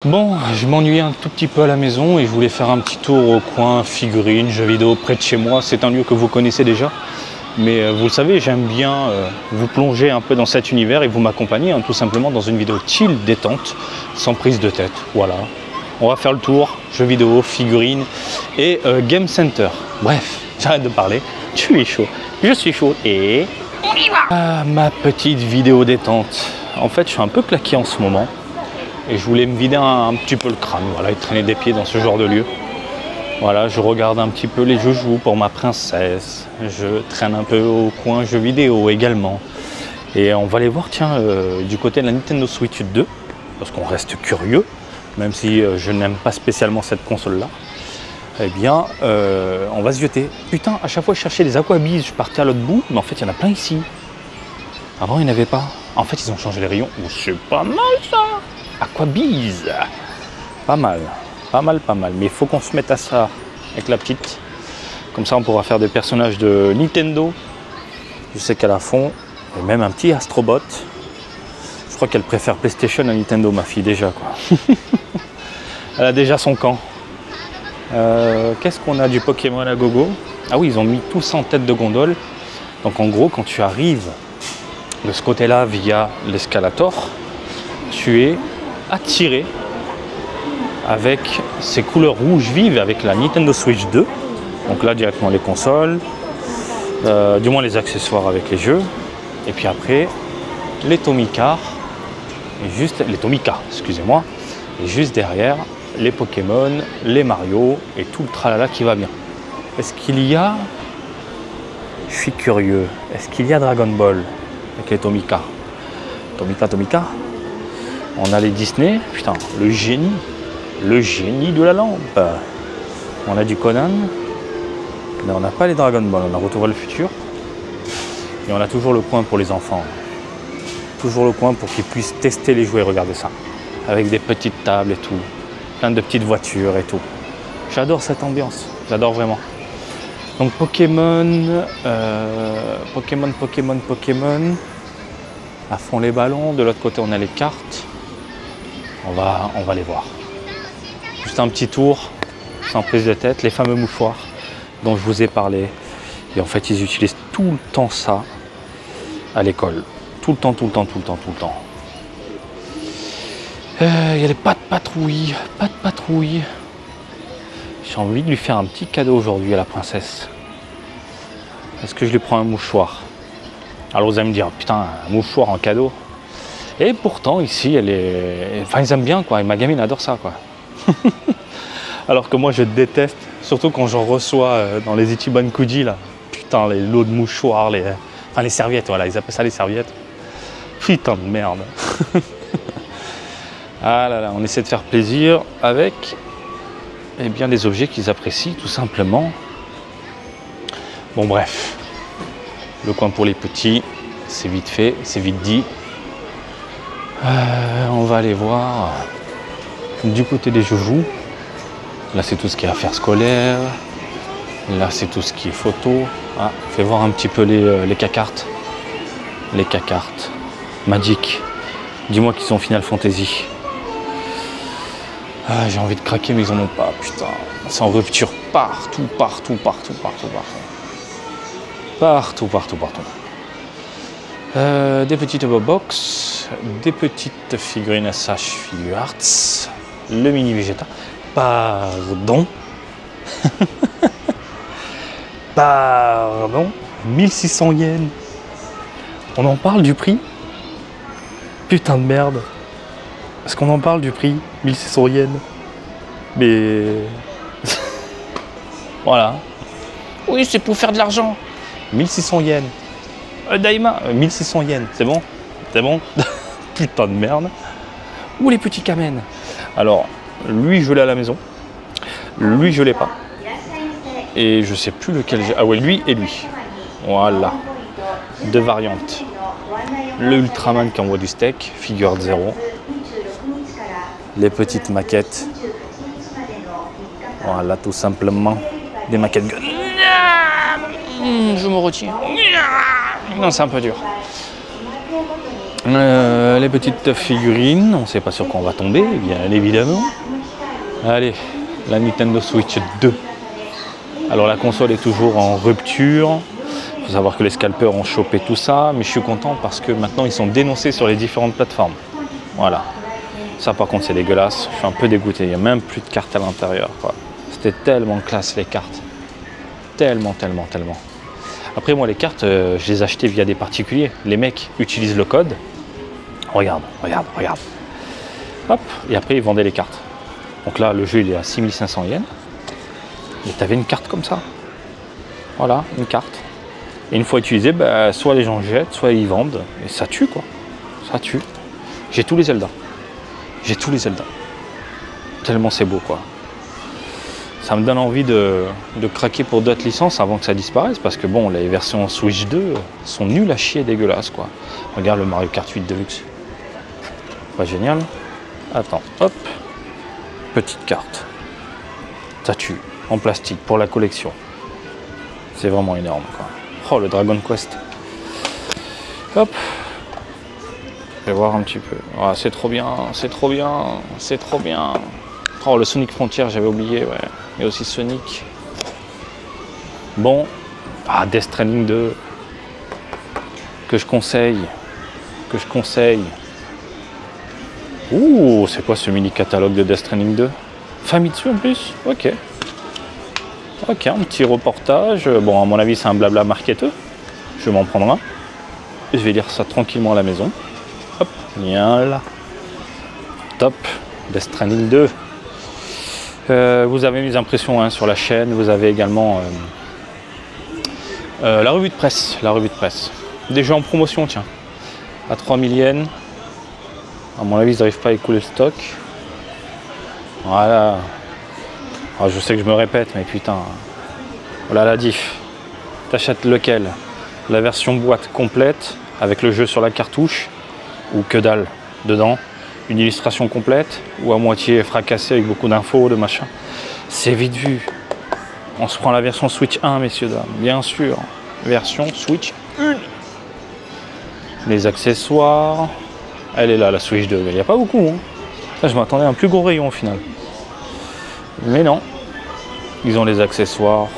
Bon, je m'ennuyais un tout petit peu à la maison et je voulais faire un petit tour au coin figurines, jeux vidéo près de chez moi. C'est un lieu que vous connaissez déjà, mais vous le savez, j'aime bien vous plonger un peu dans cet univers et vous m'accompagner tout simplement dans une vidéo chill, détente, sans prise de tête. Voilà, on va faire le tour, jeux vidéo, figurines et Game Center. Bref, j'arrête de parler, tu es chaud, je suis chaud et on y va. Ah, ma petite vidéo détente. En fait, je suis un peu claqué en ce moment. Et je voulais me vider un petit peu le crâne, voilà, et traîner des pieds dans ce genre de lieu. Voilà, je regarde un petit peu les joujoux pour ma princesse. Je traîne un peu au coin jeux vidéo également. Et on va aller voir, tiens, du côté de la Nintendo Switch 2, parce qu'on reste curieux, même si je n'aime pas spécialement cette console-là. Eh bien, on va se jeter. Putain, à chaque fois je cherchais des Aquabiz, je partais à l'autre bout, mais en fait il y en a plein ici. Avant il n'y en avait pas. En fait ils ont changé les rayons. Oh, c'est pas mal ça. Aquabiz, pas mal, pas mal, pas mal. Mais il faut qu'on se mette à ça avec la petite. Comme ça, on pourra faire des personnages de Nintendo. Je sais qu'elle a fond. Et même un petit Astrobot. Je crois qu'elle préfère PlayStation à Nintendo, ma fille, déjà, quoi. Elle a déjà son camp. Qu'est-ce qu'on a du Pokémon à gogo? Ah oui, ils ont mis tout ça en tête de gondole. Donc en gros, quand tu arrives de ce côté-là via l'escalator, tu es attiré avec ces couleurs rouges vives avec la Nintendo Switch 2. Donc là directement les consoles, du moins les accessoires avec les jeux. Et puis après les Tomica, et juste les Tomica, excusez-moi. Et juste derrière les Pokémon, les Mario et tout le tralala qui va bien. Est-ce qu'il y a, je suis curieux, est-ce qu'il y a Dragon Ball avec les Tomica? Tomica. On a les Disney, putain, le génie de la lampe. On a du Conan, mais on n'a pas les Dragon Ball, on a Retour vers le futur. Et on a toujours le coin pour les enfants. Toujours le coin pour qu'ils puissent tester les jouets, regardez ça. Avec des petites tables et tout, plein de petites voitures et tout. J'adore cette ambiance, j'adore vraiment. Donc Pokémon, Pokémon. À fond les ballons, de l'autre côté on a les cartes. On va les voir. Juste un petit tour, sans prise de tête, les fameux mouchoirs dont je vous ai parlé. Et en fait, ils utilisent tout le temps ça à l'école. Tout le temps. Il y a les pas de patrouille. J'ai envie de lui faire un petit cadeau aujourd'hui à la princesse. Est-ce que je lui prends un mouchoir? Alors vous allez me dire, putain, un mouchoir en cadeau. Et pourtant, ici, elle est... Enfin, ils aiment bien, quoi. Et ma gamine adore ça, quoi. Alors que moi, je déteste, surtout quand j'en reçois dans les Ichiban Kuji, là. Putain, les lots de mouchoirs, enfin, les serviettes, voilà. Ils appellent ça les serviettes. Putain de merde. Ah là là, on essaie de faire plaisir avec, eh bien, des objets qu'ils apprécient, tout simplement. Bon, bref. Le coin pour les petits, c'est vite fait, c'est vite dit. On va aller voir du côté des joujoux. Là c'est tout ce qui est affaires scolaires. Là c'est tout ce qui est photo. Ah, fais voir un petit peu les cacartes. Les cacartes. Magic. Dis-moi qu'ils sont Final Fantasy. Ah, j'ai envie de craquer mais ils en ont pas. Putain. C'est en rupture partout. Des petites box, des petites figurines à Sash Figure Arts, le mini Vegeta. Pardon. 1600 yens. On en parle du prix? Putain de merde. Est-ce qu'on en parle du prix? 1600 yens. Mais... voilà. Oui, c'est pour faire de l'argent. 1600 yens. Daima, 1600 yens, c'est bon? C'est bon? Putain de merde. Où les petits Kamen? Alors, lui, je l'ai à la maison. Lui, je l'ai pas. Et je sais plus lequel j'ai. Ah ouais, lui et lui. Voilà. Deux variantes. Le Ultraman qui envoie du steak, figure 0. Les petites maquettes. Voilà, tout simplement. Des maquettes gun. Je me retiens. Non, c'est un peu dur. Les petites figurines, on ne sait pas sur quoi on va tomber, bien évidemment. Allez, la Nintendo Switch 2. Alors la console est toujours en rupture. Il faut savoir que les scalpers ont chopé tout ça, mais je suis content parce que maintenant ils sont dénoncés sur les différentes plateformes. Voilà. Ça par contre c'est dégueulasse, je suis un peu dégoûté, il n'y a même plus de cartes à l'intérieur. C'était tellement classe les cartes. Tellement. Après moi les cartes, je les achetais via des particuliers. Les mecs utilisent le code. Regarde. Hop, et après ils vendaient les cartes. Donc là le jeu il est à 6500 yens. Et tu avais une carte comme ça. Voilà, une carte. Et une fois utilisée, bah, soit les gens jettent, soit ils vendent. Et ça tue quoi. Ça tue. J'ai tous les Zelda. Tellement c'est beau quoi. Ça me donne envie de craquer pour d'autres licences avant que ça disparaisse. Parce que bon, les versions Switch 2 sont nulles à chier, dégueulasses quoi. Regarde le Mario Kart 8 Deluxe. Pas génial. Attends, hop. Petite carte. Ça tue. En plastique pour la collection. C'est vraiment énorme quoi. Oh le Dragon Quest. Hop. Je vais voir un petit peu. Oh, c'est trop bien. Oh le Sonic Frontier j'avais oublié, ouais. Et aussi Sonic. Bon. Ah Death Stranding 2. Que je conseille. Ouh, c'est quoi ce mini catalogue de Death Stranding 2? Famitsu en plus. Ok, un petit reportage. Bon, à mon avis, c'est un blabla marketeux. Je vais m'en prendre un. Et je vais lire ça tranquillement à la maison. Hop, bien là. Top. Death Stranding 2. Vous avez mes impressions hein, sur la chaîne. Vous avez également la revue de presse. Des jeux en promotion, tiens. À 3000 yens. À mon avis, ils n'arrivent pas à écouler le stock. Voilà. Alors, je sais que je me répète, mais putain. Voilà la diff. T'achètes lequel? La version boîte complète, avec le jeu sur la cartouche, ou que dalle dedans. Une illustration complète, ou à moitié fracassée avec beaucoup d'infos, de machin. C'est vite vu. On se prend la version Switch 1, messieurs, dames. Bien sûr. Version Switch 1. Les accessoires. Elle est là, la Switch 2. Il n'y a pas beaucoup. Hein. Là, je m'attendais à un plus gros rayon au final. Mais non. Ils ont les accessoires.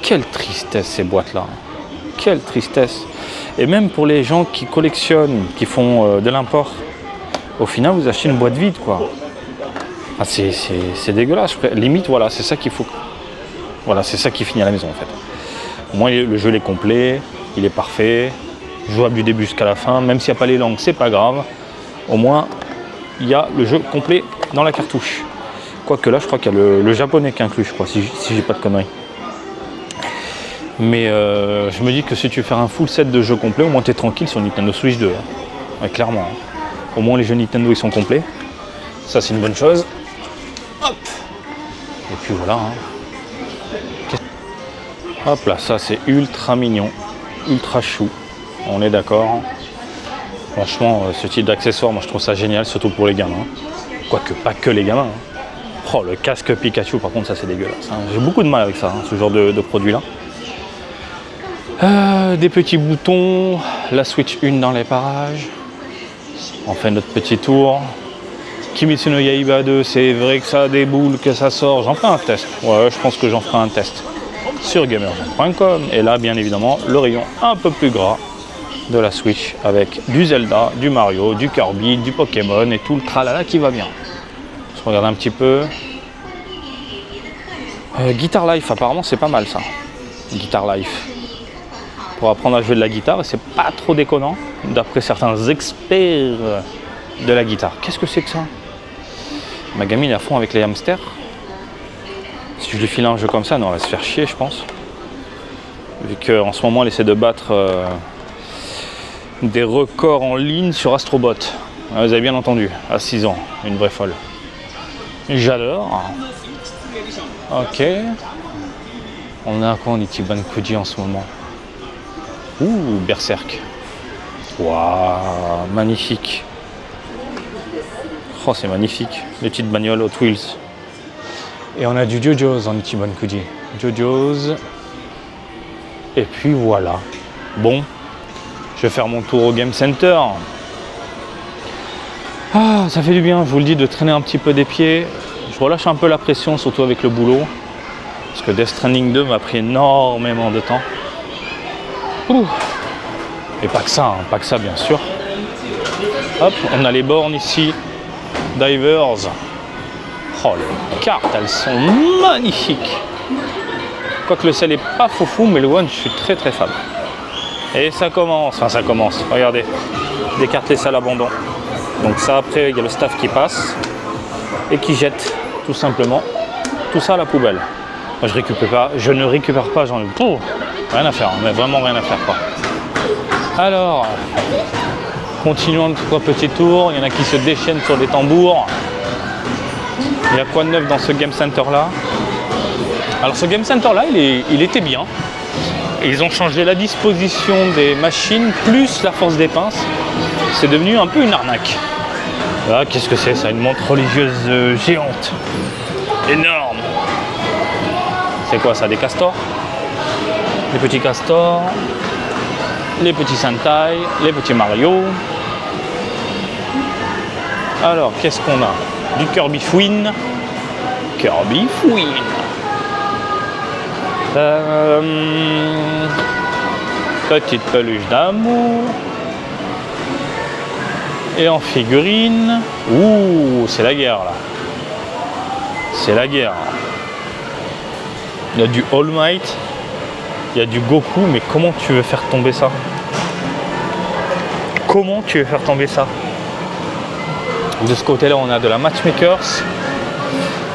Quelle tristesse ces boîtes-là. Quelle tristesse. Et même pour les gens qui collectionnent, qui font de l'import, au final, vous achetez une boîte vide, quoi. Ah, c'est dégueulasse. Limite, voilà, c'est ça qu'il faut. Voilà, c'est ça qui finit à la maison, en fait. Au moins, le jeu il est complet, il est parfait. Jouable du début jusqu'à la fin, même s'il n'y a pas les langues, c'est pas grave. Au moins, il y a le jeu complet dans la cartouche. Quoique là, je crois qu'il y a le japonais qui est inclus, je crois, si j'ai pas de conneries. Mais je me dis que si tu veux faire un full set de jeux complets, au moins tu es tranquille sur Nintendo Switch 2. Hein. Ouais, clairement. Hein. Au moins les jeux Nintendo ils sont complets. Ça c'est une bonne chose. Hop. Et puis voilà. Hein. Hop là, ça c'est ultra mignon, ultra chou. On est d'accord. Franchement, ce type d'accessoire, moi je trouve ça génial, surtout pour les gamins. Quoique pas que les gamins. Hein. Oh, le casque Pikachu, par contre, ça c'est dégueulasse. Hein. J'ai beaucoup de mal avec ça, hein, ce genre de produit-là. Des petits boutons, la Switch 1 dans les parages. On fait notre petit tour. Kimetsu no Yaiba 2, c'est vrai que ça déboule, que ça sort. J'en ferai un test. Ouais, je pense que j'en ferai un test sur gamerzone.com. Et là, bien évidemment, le rayon un peu plus gras de la Switch avec du Zelda, du Mario, du Kirby, du Pokémon et tout le tralala qui va bien. Je regarde un petit peu. Guitar Life, apparemment, c'est pas mal ça. Guitar Life. Pour apprendre à jouer de la guitare, c'est pas trop déconnant, d'après certains experts de la guitare. Qu'est-ce que c'est que ça? Ma gamine est à fond avec les hamsters. Si je lui file un jeu comme ça, non, elle va se faire chier, je pense. Vu qu'en ce moment, elle essaie de battre des records en ligne sur Astrobot. Vous avez bien entendu, à 6 ans, une vraie folle. J'adore. Ok. On a quoi en Ichiban Kuji en ce moment? Ouh, Berserk. Waouh, magnifique. Oh, c'est magnifique. Les petites bagnoles Hot Wheels. Et on a du JoJo's en Ichiban Kuji. JoJo's. Et puis voilà. Bon, je vais faire mon tour au Game Center. Ah, ça fait du bien, je vous le dis, de traîner un petit peu des pieds. Je relâche un peu la pression, surtout avec le boulot. Parce que Death Stranding 2 m'a pris énormément de temps. Ouh. Et pas que ça, hein, pas que ça bien sûr. Hop, on a les bornes ici. Divers. Oh, les cartes, elles sont magnifiques. Quoique le sel est pas foufou, mais le one, je suis très très fan. Et ça commence, enfin ça commence, regardez. Des cartes laissées à l'abandon. Donc ça, après, il y a le staff qui passe et qui jette tout simplement tout ça à la poubelle. Moi, je ne récupère pas, j'en ai rien à faire, mais vraiment rien à faire quoi. Alors, continuons le 3 petits tours. Il y en a qui se déchaînent sur des tambours. Il y a quoi de neuf dans ce Game Center là? Alors ce Game Center là, il était bien. Ils ont changé la disposition des machines plus la force des pinces. C'est devenu un peu une arnaque. Là, qu'est-ce que c'est ça? Une montre religieuse géante. Énorme. C'est quoi ça? Des castors? Des petits castors. Les petits Sentai. Les petits Mario. Alors, qu'est-ce qu'on a? Du Kirby Fouine. Kirby Fouine. Petite peluche d'amour. Et en figurine. Ouh, c'est la guerre là. C'est la guerre. Il y a du All Might. Il y a du Goku. Mais comment tu veux faire tomber ça? Comment tu veux faire tomber ça? De ce côté-là, on a de la Matchmakers.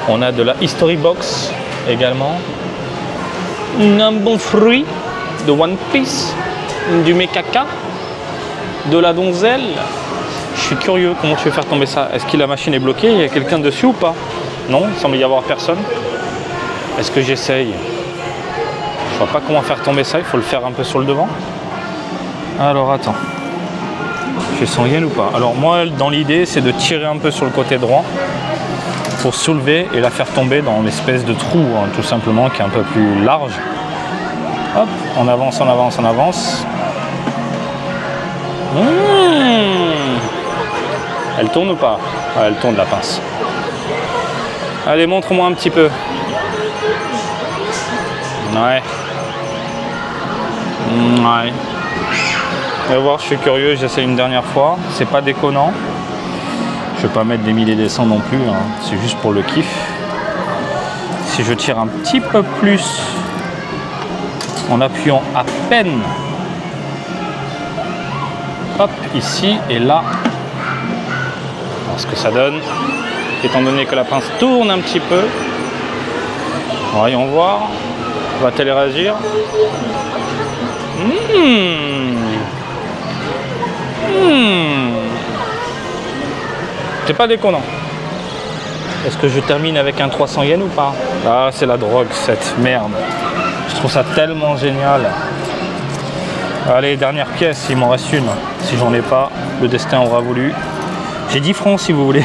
On a de la History Box également. Un bon fruit de One Piece. Du Mekaka. De la donzelle. Je suis curieux, comment tu veux faire tomber ça? Est-ce que la machine est bloquée? Il y a quelqu'un dessus ou pas? Non, il semble y avoir personne. Est-ce que j'essaye? Je vois pas comment faire tomber ça, il faut le faire un peu sur le devant. Alors attends. Je sens yen ou pas? Alors moi, dans l'idée, c'est de tirer un peu sur le côté droit pour soulever et la faire tomber dans l'espèce de trou, hein, tout simplement, qui est un peu plus large. Hop, on avance, on avance, on avance. Elle tourne ou pas? Ah, elle tourne la pince. Allez, montre-moi un petit peu. Ouais. Ouais. On va voir, je suis curieux, j'essaie une dernière fois. C'est pas déconnant. Je vais pas mettre des milliers et des cents non plus, hein. C'est juste pour le kiff. Si je tire un petit peu plus en appuyant à peine, hop, ici et là, voir ce que ça donne, étant donné que la pince tourne un petit peu. Voyons voir, va-t-elle réagir? C'est pas déconnant. Est-ce que je termine avec un 300 yens ou pas? Ah, c'est la drogue, cette merde. Je trouve ça tellement génial. Allez, dernière pièce, il m'en reste une. Si j'en ai pas, le destin aura voulu. J'ai 10 francs si vous voulez.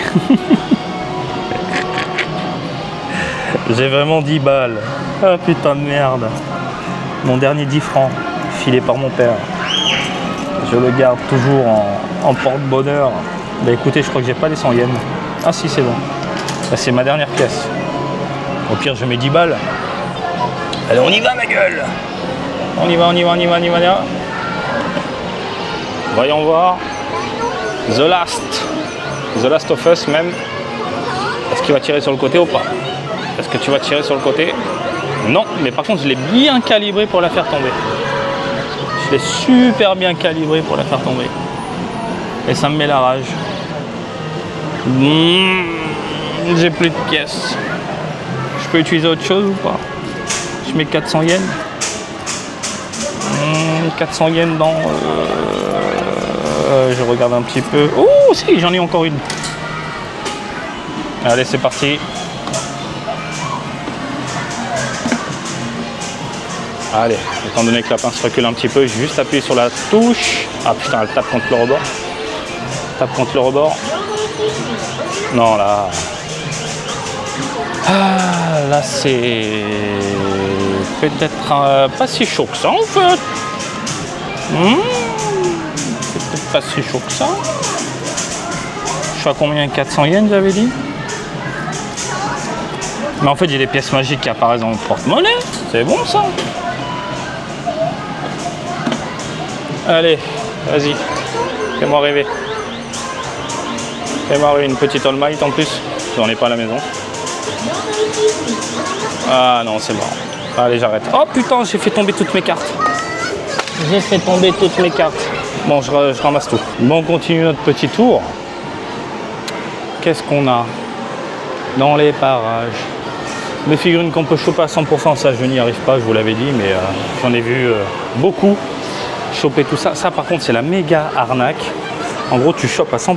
J'ai vraiment 10 balles. Ah putain de merde. Mon dernier 10 francs, filé par mon père. Je le garde toujours en porte-bonheur. Bah écoutez, je crois que j'ai pas les 100 yens. Ah si, c'est bon. Bah, c'est ma dernière pièce. Au pire, je mets 10 balles. Allez, on y va, ma gueule! On y va, on y va, on y va, on y va, on y va. Voyons voir. The Last of Us même. Est-ce qu'il va tirer sur le côté ou pas? Est-ce que tu vas tirer sur le côté? Non, mais par contre, je l'ai bien calibré pour la faire tomber. Je l'ai super bien calibré pour la faire tomber. Et ça me met la rage. J'ai plus de pièces. Je peux utiliser autre chose ou pas? Je mets 400 yens. 400 yens dans... je regarde un petit peu. Oh si, j'en ai encore une. Allez, c'est parti. Allez, étant donné que la pince recule un petit peu, j'ai juste appuyé sur la touche. Ah putain, elle tape contre le rebord. Tape contre le rebord. Non, là... Ah, là, c'est... peut-être pas si chaud que ça, en fait. C'est peut-être pas si chaud que ça. suis à combien? 400 yens, j'avais dit. Mais en fait, j'ai des pièces magiques qui apparaissent dans le porte-monnaie. C'est bon, ça. Allez, vas-y. Fais-moi rêver. Fais-moi rêver une petite All Might en plus. J'en ai pas à la maison. Ah non, c'est mort. Allez, j'arrête. Oh putain, j'ai fait tomber toutes mes cartes. J'ai fait tomber toutes mes cartes. Bon, je ramasse tout. Bon, on continue notre petit tour. Qu'est-ce qu'on a dans les parages? Mes figurines qu'on peut choper à 100%, ça je n'y arrive pas, je vous l'avais dit, mais j'en ai vu beaucoup choper tout ça. Ça par contre, c'est la méga arnaque. En gros, tu chopes à 100%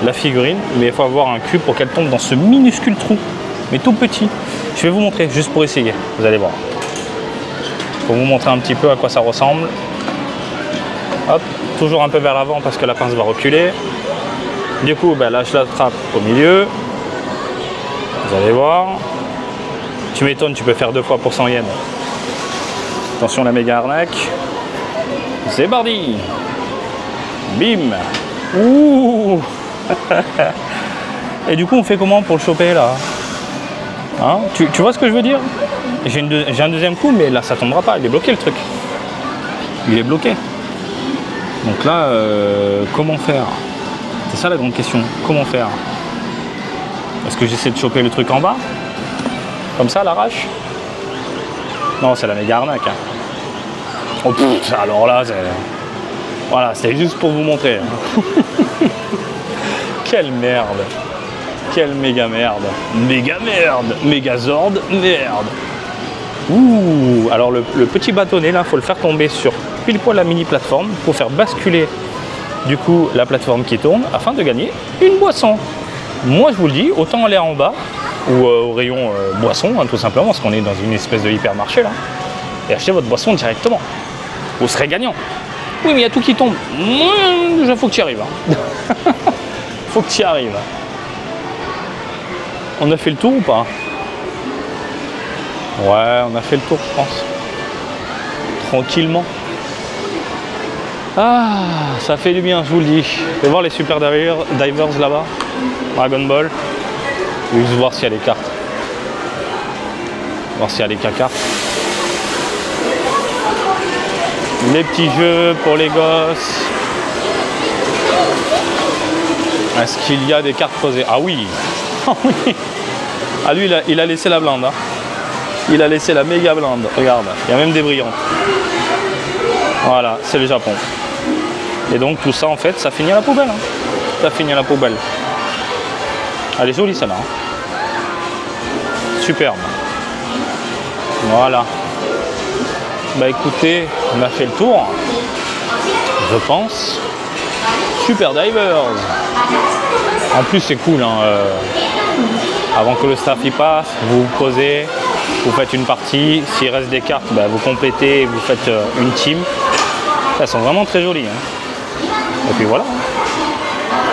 la figurine, mais il faut avoir un cube pour qu'elle tombe dans ce minuscule trou, mais tout petit. Je vais vous montrer, juste pour essayer, vous allez voir. Pour vous montrer un petit peu à quoi ça ressemble. Hop, toujours un peu vers l'avant parce que la pince va reculer. Du coup, ben là, je l'attrape au milieu. Vous allez voir. Tu m'étonnes, tu peux faire 2 fois pour 100 yens. Attention, la méga arnaque. C'est parti. Bim. Ouh. Et du coup, on fait comment pour le choper là, hein? Tu vois ce que je veux dire? J'ai un deuxième coup, mais là, ça tombera pas. Il est bloqué le truc. Il est bloqué. Donc là, comment faire? C'est ça la grande question. Comment faire? Est-ce que j'essaie de choper le truc en bas? Comme ça, à l'arrache? Non, c'est la méga arnaque. Hein. Oh, pff, alors là, voilà, c'était juste pour vous montrer. Quelle merde. Quelle méga merde. Méga merde. Mégazord, merde. Ouh. Alors le petit bâtonnet, là, il faut le faire tomber sur pile poil la mini plateforme pour faire basculer du coup la plateforme qui tourne afin de gagner une boisson. Moi, je vous le dis, autant aller en bas ou au rayon boisson, hein, tout simplement, parce qu'on est dans une espèce de hypermarché là, et acheter votre boisson directement. Vous serez gagnant. Oui, mais il y a tout qui tombe. Déjà, faut que tu y arrives. Hein. Faut que tu y arrives. On a fait le tour ou pas? Ouais, on a fait le tour, je pense. Tranquillement. Ah, ça fait du bien, je vous le dis. Je vais voir les super divers là-bas. Dragon Ball. Je vais juste voir s'il y a des cartes. Voir s'il y a des cartes. Les petits jeux pour les gosses. Est-ce qu'il y a des cartes posées? Ah oui. Ah oui. Ah lui, il a laissé la blinde. Hein. Il a laissé la méga blinde. Regarde, il y a même des brillantes. Voilà, c'est le Japon. Et donc tout ça, en fait, ça finit à la poubelle. Hein. Ça finit à la poubelle. Elle est jolie, celle-là. Hein. Superbe. Voilà. Bah écoutez, on a fait le tour. Je pense. Super Divers. En plus, c'est cool. Hein, avant que le staff y passe, vous vous posez, vous faites une partie. S'il reste des cartes, bah, vous complétez et vous faites une team. Elles sont vraiment très jolies. Hein. Et puis voilà.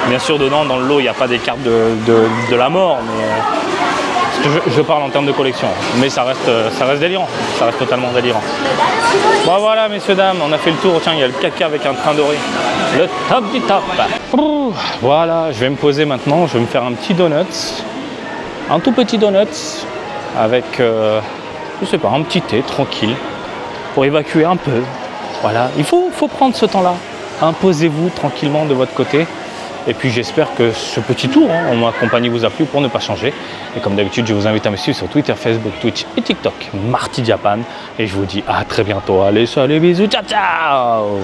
Bien sûr, dedans, dans le lot, il n'y a pas des cartes de la mort, mais je parle en termes de collection. Mais ça reste délirant. Ça reste totalement délirant. Bon voilà, messieurs, dames, on a fait le tour. Tiens, il y a le caca avec un train doré. Le top du top. Voilà, je vais me poser maintenant. Je vais me faire un petit donut. Un tout petit donut avec, je sais pas, un petit thé tranquille pour évacuer un peu. Voilà, il faut prendre ce temps-là. Imposez-vous tranquillement de votre côté. Et puis j'espère que ce petit tour en ma compagnie vous a plu pour ne pas changer. Et comme d'habitude, je vous invite à me suivre sur Twitter, Facebook, Twitch et TikTok, Marty Japan. Et je vous dis à très bientôt. Allez, salut, bisous, ciao, ciao!